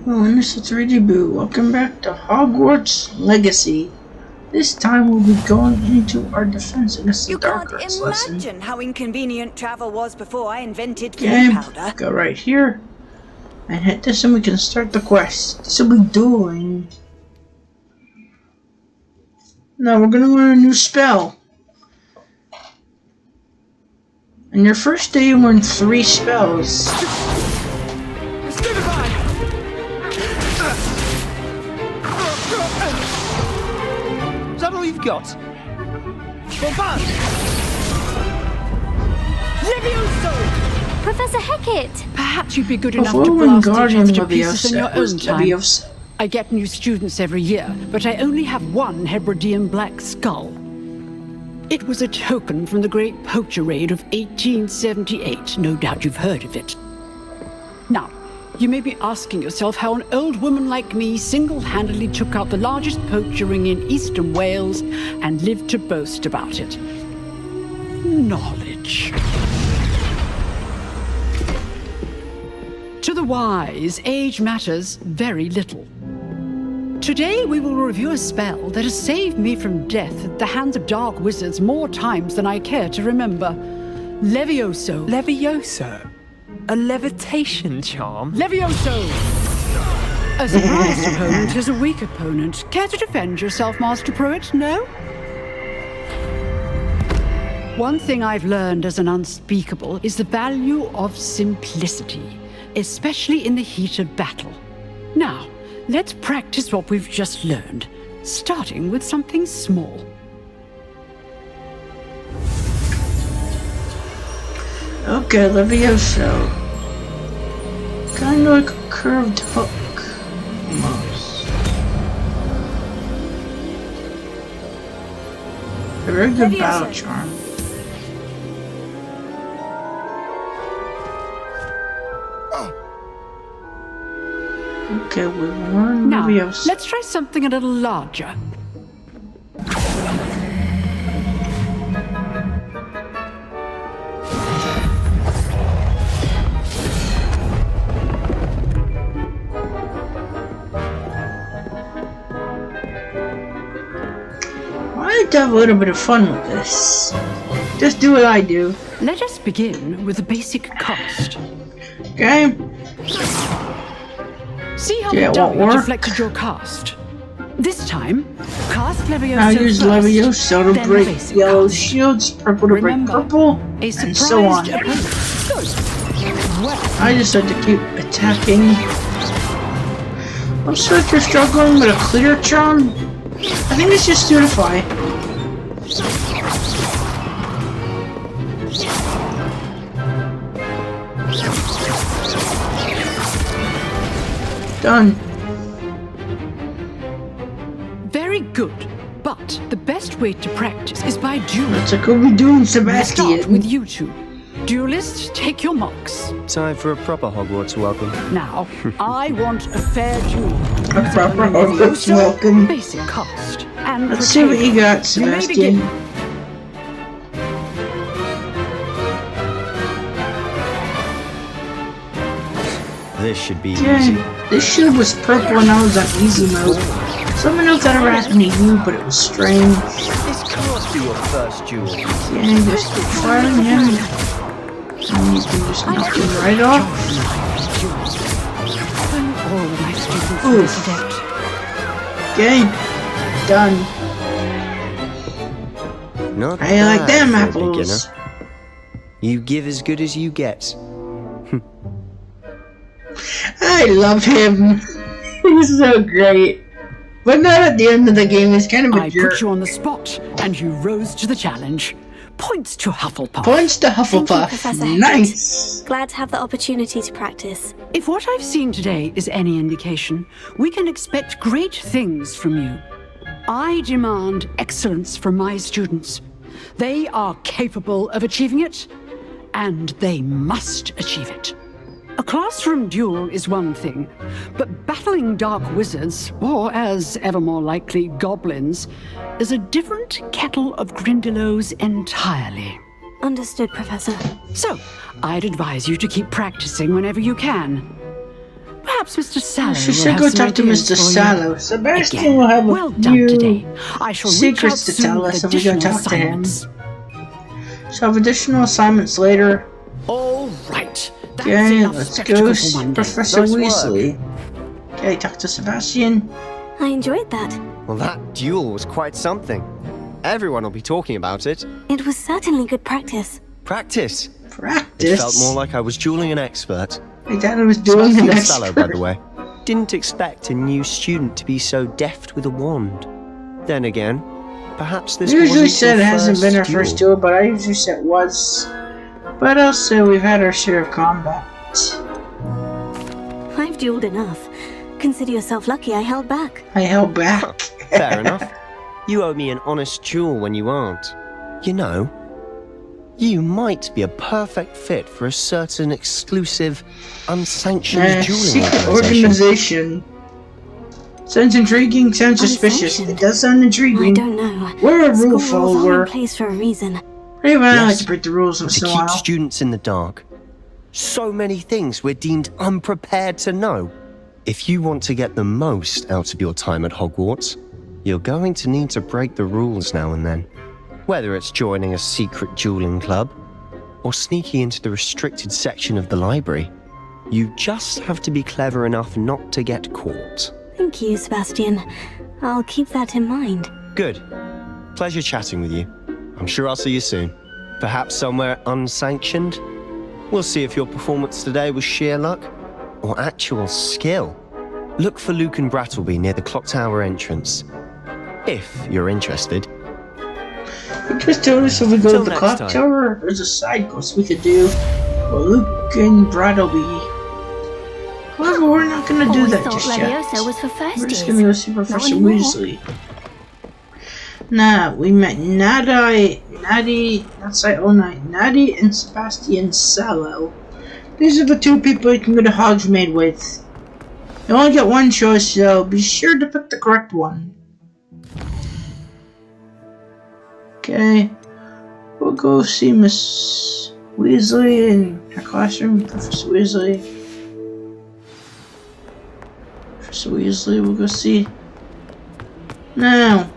Oh, and this is Reggie Boo. Welcome back to Hogwarts Legacy. This time we'll be going into our defense against the dark arts lesson. You can't imagine how inconvenient travel was before I invented Okay, powder. go right here and hit this and we can start the quest. This will be dueling. Now we're gonna learn a new spell. And your first day you learn 3 spells. Is that all you've got? Levioso! Professor Hecat! Perhaps you'd be good enough Before to when blast each Guardian other to pieces in your Levioso was own time. Levioso. I get new students every year, but I only have one Hebridean black skull. It was a token from the Great Poacher Raid of 1878. No doubt you've heard of it. Now, you may be asking yourself how an old woman like me single-handedly took out the largest poacher ring in eastern Wales and lived to boast about it. Knowledge. To the wise, age matters very little. Today we will review a spell that has saved me from death at the hands of dark wizards more times than I care to remember. Levioso. Levioso? A levitation charm? Levioso! A surprised opponent is a weak opponent. Care to defend yourself, Master Pruitt? No? One thing I've learned as an unspeakable is the value of simplicity, especially in the heat of battle. Now, let's practice what we've just learned, starting with something small. Okay, Levioso. Kind of like a curved hook, almost. A very good Levioso. battle charm. Okay, we learned Now, Levioso. let's try something a little larger. I like to have a little bit of fun with this. Just do what I do. Let us begin with the basic cast. Okay? See how Yeah, the it won't dummy work. deflected your cast. This time, cast Levioso Now use first, Levioso to then break basic yellow cast. shields, purple to break Remember, purple, a and surprised so on. opponent. Good. Well, I just have to keep attacking. Looks like you're struggling with a clear charm. I think it's just Studify. Done. very good. But the best way to practice is by duel. That's like what we do in Let's start Sebastian. with you two. Duelists, take your marks. Time for a proper Hogwarts welcome. Now, I want a fair duel. A proper Hogwarts Levioso, welcome. Basic cast. And Let's see what you got, You may Sebastian. begin. This should be easy. Dang, this shield was purple and I was on easy mode. Someone else that ever happened to you, but it was strange. This can't be your first duel. Yeah, just firing him. And you can just knock him right off. All my students Oof. this adept. Okay, done. Not I like bad them for a apples. beginner. You give as good as you get. I love him. He's so great. But not at the end of the game, he's kind of a I jerk. put you on the spot, and you rose to the challenge. Points to Hufflepuff. Points to Thank you, Hufflepuff. Professor Hecat. Nice. Glad to have the opportunity to practice. If what I've seen today is any indication, we can expect great things from you. I demand excellence from my students. They are capable of achieving it, and they must achieve it. A classroom duel is one thing, but battling dark wizards, or as ever more likely, goblins, is a different kettle of Grindylows entirely. Understood, Professor. So, I'd advise you to keep practicing whenever you can. Perhaps Mr. Sallow She will should have go some talk to ideas Mr. for you. Sallow. Sebastian Again, will have a well done few today. I shall reach out secrets to soon tell with us if we go additional talk to him. assignments. So have additional assignments later. All right. That's Okay, enough let's spectacle go for one day. Professor Nice work. Weasley. Okay, talk to Sebastian. I enjoyed that. Well, that duel was quite something. Everyone will be talking about it. It was certainly good practice. Practice. Practice. It felt more like I was dueling an expert. My dad was doing an Sebastian expert. Sallow, by the way. Didn't expect a new student to be so deft with a wand. Then again, perhaps this Usually wasn't said your it hasn't been our first first duel. duel, but I usually said it was. But also, we've had our share of combat. I've dueled enough. Consider yourself lucky I held back. I held back. Fair enough. You owe me an honest duel when you aren't. You know, you might be a perfect fit for a certain exclusive, unsanctioned dueling Secret organization. organization. Sounds intriguing, sounds suspicious. It Unsanctioned? does sound I intriguing. don't know. We're a School rule rules are follower. in place for a reason. Pretty well, I like Yes, to break the rules once to in a keep while. students in the dark. So many things we're deemed unprepared to know. If you want to get the most out of your time at Hogwarts, you're going to need to break the rules now and then. Whether it's joining a secret dueling club, or sneaking into the restricted section of the library, you just have to be clever enough not to get caught. Thank you, Sebastian. I'll keep that in mind. Good. Pleasure chatting with you. I'm sure I'll see you soon. Perhaps somewhere unsanctioned? We'll see if your performance today was sheer luck or actual skill. Look for Luke and Brattleby near the Clock Tower entrance. If you're interested. You just told us if we go Till to the next clock time. tower, there's a side quest we could do. Well, Luke and Brattleby. However, we're not gonna do Always that thought just yet. Levioso was for We're just firsties. gonna go see Not Professor anymore. Weasley. Nah, we met Natty and Sebastian Sallow. These are the two people you can go to Hogsmeade with. You only get one choice, so be sure to pick the correct one. Okay, we'll go see Miss Weasley in her classroom. Professor Weasley. Professor Weasley, we'll go see. Now,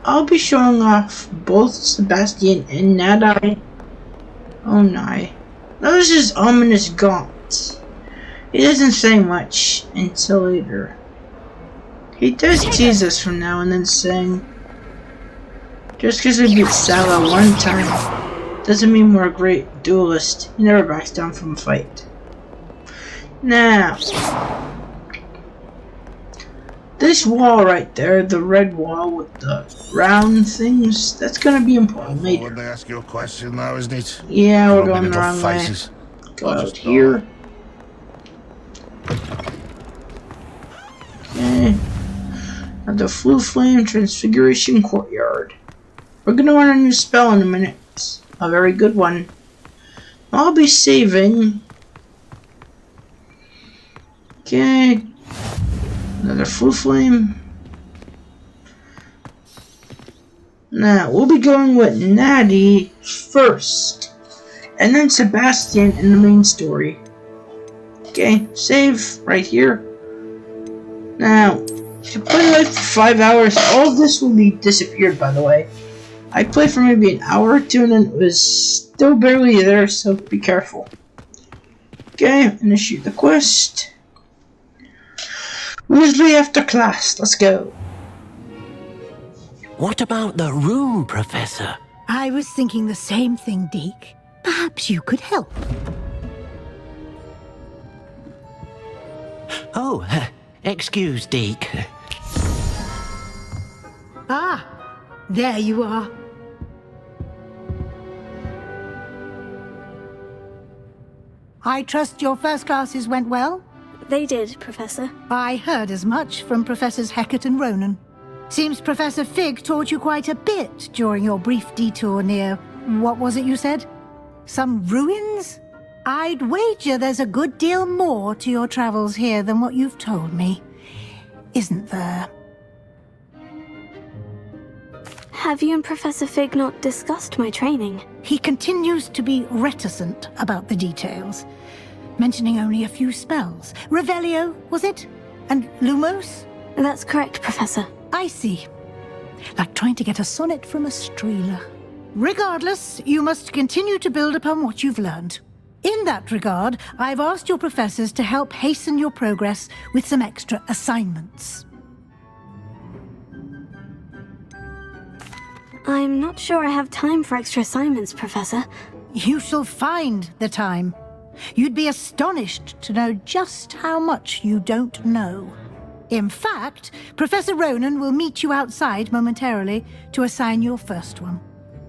I'll be showing off both Sebastian and Natty. Oh my. Notice his ominous gaunt. He doesn't say much until later. He does tease us from now and then, saying, just because we beat Sallow one time doesn't mean we're a great duelist. He never backs down from a fight. Now, this wall right there, the red wall with the round things, that's gonna be important When later. they ask you a question now, isn't it? Yeah, we're Rubbing going the into wrong way. faces. Go I'll out just here. Okay. At the Flue Flame Transfiguration Courtyard. We're gonna learn a new spell in a minute. A very good one. I'll be saving. Okay. Another Flue Flame. Now, we'll be going with Natty first. And then Sebastian in the main story. Okay, save right here. Now, if you play like for 5 hours, all of this will be disappeared, by the way. I played for maybe an hour or two and then it was still barely there, so be careful. Okay, initiate the quest. Weasley after class, let's go. What about the room, Professor? I was thinking the same thing, Deke. Perhaps you could help. Oh, excuse, Deke. Ah, there you are. I trust your first classes went well? They did, Professor. I heard as much from Professors Hecat and Ronan. Seems Professor Fig taught you quite a bit during your brief detour near... what was it you said? Some ruins? I'd wager there's a good deal more to your travels here than what you've told me. Isn't there? Have you and Professor Fig not discussed my training? He continues to be reticent about the details. mentioning only a few spells. Revelio, was it? And Lumos? That's correct, Professor. I see. Like trying to get a sonnet from a streeler. Regardless, you must continue to build upon what you've learned. In that regard, I've asked your professors to help hasten your progress with some extra assignments. I'm not sure I have time for extra assignments, Professor. You shall find the time. You'd be astonished to know just how much you don't know. In fact, Professor Ronan will meet you outside momentarily to assign your first one.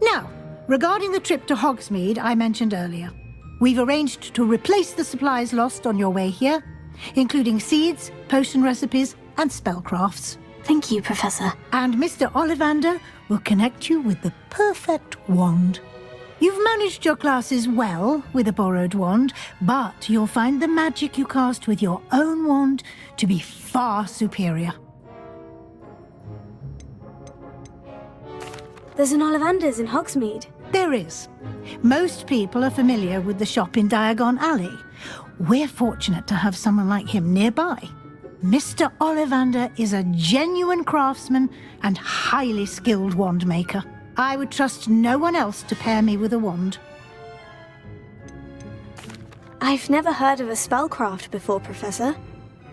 Now, regarding the trip to Hogsmeade I mentioned earlier, we've arranged to replace the supplies lost on your way here, including seeds, potion recipes, and spellcrafts. Thank you, Professor. And Mr. Ollivander will connect you with the perfect wand. You've managed your classes well with a borrowed wand, but you'll find the magic you cast with your own wand to be far superior. There's an Ollivander's in Hogsmeade. There is. Most people are familiar with the shop in Diagon Alley. We're fortunate to have someone like him nearby. Mr. Ollivander is a genuine craftsman and highly skilled wand maker. I would trust no one else to pair me with a wand. I've never heard of a spellcraft before, Professor.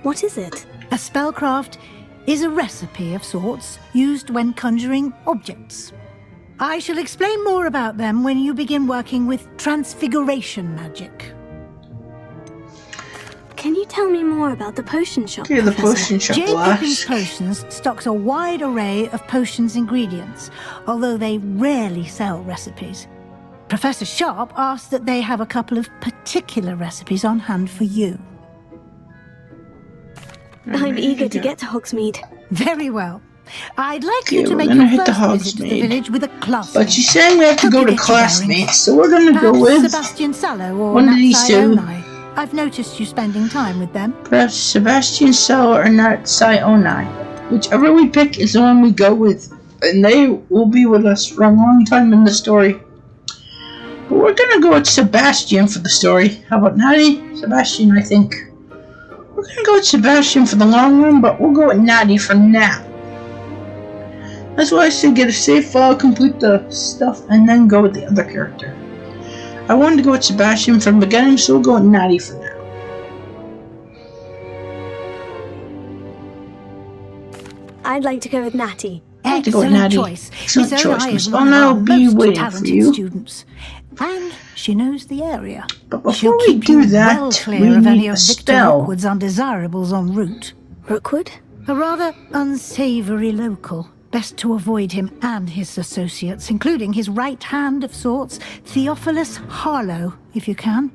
What is it? A spellcraft is a recipe of sorts used when conjuring objects. I shall explain more about them when you begin working with transfiguration magic. Can you tell me more about the potion shop, Okay, the Professor? potion shop Jane Pippin's last. Potions stocks a wide array of potions ingredients, although they rarely sell recipes. Professor Sharp asked that they have a couple of particular recipes on hand for you. I'm eager to get to Hogsmeade. Very well. I'd like Okay, you to we're make gonna your hit the first visit to the Hogsmeade. village with a classmate. But she's saying we have to Help go you to get your bearings. classmates, so we're gonna go Perhaps with Sebastian Sallow or one of these Nat two. Sionai. I've noticed you spending time with them. perhaps Sebastian Sell or Nat Sionai. Whichever we pick is the one we go with, and they will be with us for a long time in the story. But we're gonna go with Sebastian for the story. How about Natty? Sebastian, I think. We're gonna go with Sebastian for the long run, but we'll go with Natty for now. That's why I said get a save file, complete the stuff, and then go with the other character. I wanted to go with Sebastian from the beginning, so we'll go with Natty for now. I'd like to go with Natty. I have to go with Excellent Natty. choice. Excellent Miss choice, Onai Miss is one of Onai our will be most waiting for talented you. students, and she knows the area. But She'll before we keep do you that, well we clear of any need of a Victor spell. Rookwood's undesirables en route. Rookwood? A rather unsavory local. Best to avoid him and his associates, including his right hand of sorts, Theophilus Harlow, if you can.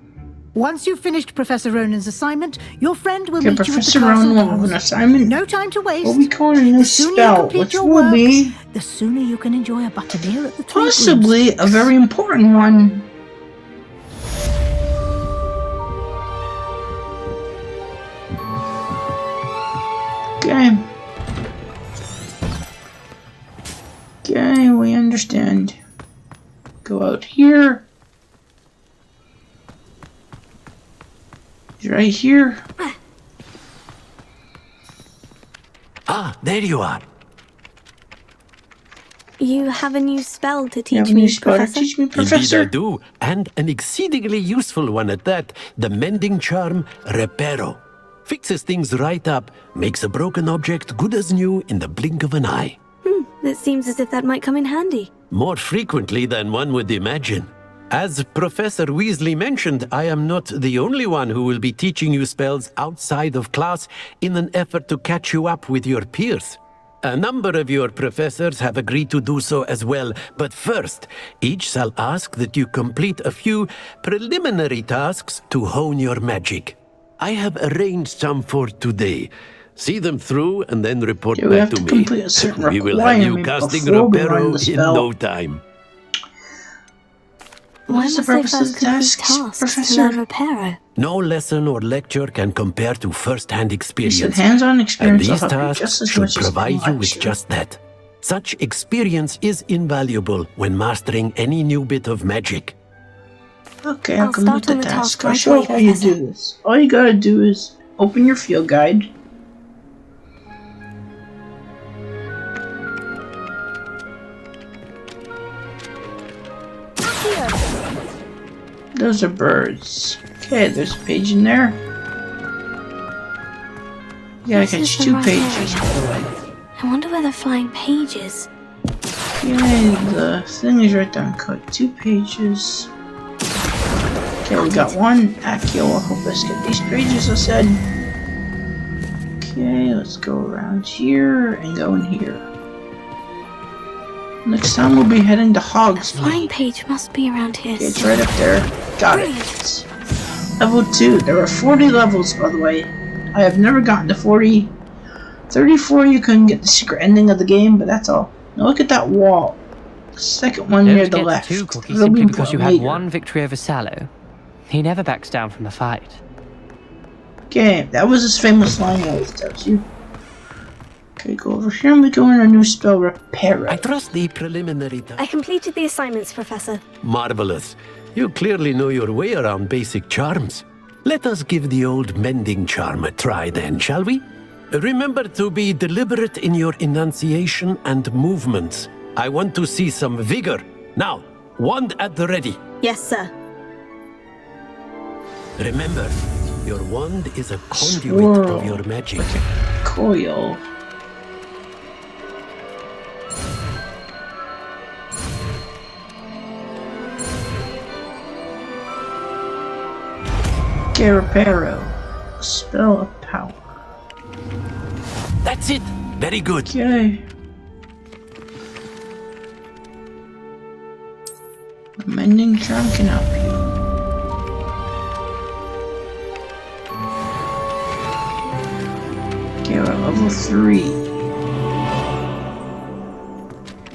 Once you've finished Professor Ronan's assignment, your friend will Okay, meet you at the Professor castle Ronan will have grounds. an assignment. No time to waste. We'll be calling a new The sooner you spell, complete which your will work, be the sooner you can enjoy a butterbeer at the Three possibly a Broomsticks. very important one. Okay. Okay, we understand. Go out here. He's right here. Ah, there you are. You have a new spell to You teach have a new me, spell to Professor? teach me, Indeed I Professor. do, and an exceedingly useful one at that. The mending charm, Reparo. Fixes things right up, makes a broken object good as new in the blink of an eye. It seems as if that might come in handy. More frequently than one would imagine. As Professor Weasley mentioned, I am not the only one who will be teaching you spells outside of class in an effort to catch you up with your peers. A number of your professors have agreed to do so as well, but first, each shall ask that you complete a few preliminary tasks to hone your magic. I have arranged some for today. See them through and then report Okay, we back have to to me. complete a certain We will have you requirement casting before we run Reparo the in spell. no time. What Why is the must I purpose of first the complete tasks, tasks to Professor? learn Reparo? No lesson or lecture can compare to first-hand He experience. said hands-on And experience will these help you tasks just as should much as provide you with lecture. just that. Such experience is invaluable when mastering any new bit of magic. Okay, I'll I'll complete start the on the task. task I'll right show away, you how you Professor. do this. All you gotta do is open your field guide. Those are birds. Okay, there's a page in there. You gotta This is catch the 2 right pages, area. by the way. I wonder where the flying page is. Okay, the thing is right down. Cut 2 pages. Okay, we got 1. Akio will help us get these pages, I said. Okay, let's go around here and go in here. Next time we'll be heading to The flying Hogsmeade. page must be around here. Okay, it's right up there. Got it. Level 2. There are 40 levels, by the way. I have never gotten to 40. 34, you couldn't get the secret ending of the game, but that's all. Now look at that wall. Second one near Don't the get left. too cocky It'll simply be because you important had later. one victory over Sallow. He never backs down from a fight. Okay, that was his famous line he always tells you. Okay, go over here and we go in our new spell, Reparo. I trust the preliminary I completed the assignments, Professor. Marvelous. You clearly know your way around basic charms. Let us give the old mending charm a try then, shall we? Remember to be deliberate in your enunciation and movements. I want to see some vigor. Now, wand at the ready. Yes, sir. Remember, your wand is a conduit Swirl. of your magic. Coil. Okay, Reparo. Spell of power. That's it. Very good. Okay. The mending charm can help you. Okay, we're at level 3.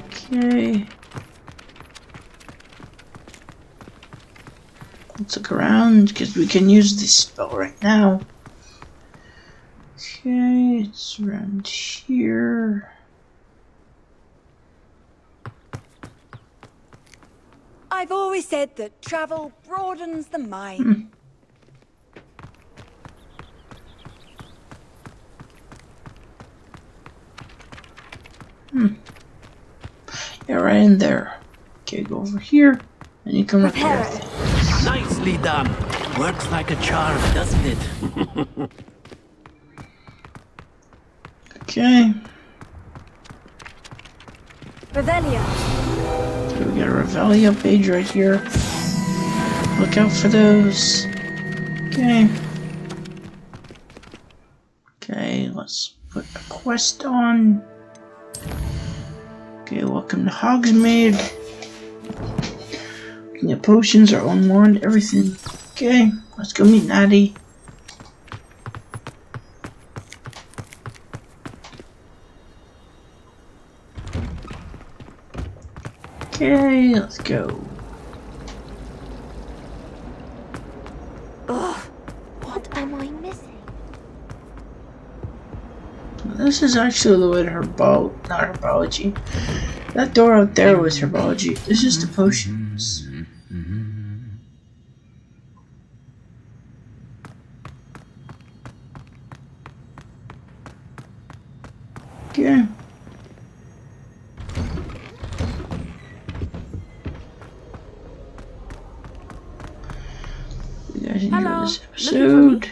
Okay. Let's look around, because we can use this spell right now. Okay, it's around here. I've always said that travel broadens the mind. Yeah, right in there. Okay, go over here, and you can repair Reparo. things. Nicely done. Works like a charm, doesn't it? Okay, Revelio. so we got a Revelio page right here. Look out for those. Okay. Okay, let's put a quest on. Okay, welcome to Hogsmeade. We can get potions, our own wand, everything. Okay, let's go meet Natty. Okay, let's go. What am I missing? This is actually the way to not herbology. That door out there was herbology. This is the potions. Okay. You guys enjoyed this episode.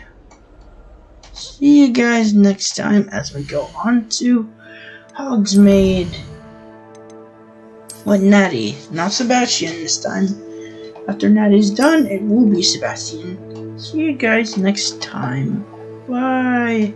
See you guys next time as we go on to Hogsmeade. With Natty, not Sebastian this time. After Natty's done, it will be Sebastian. See you guys next time. Bye.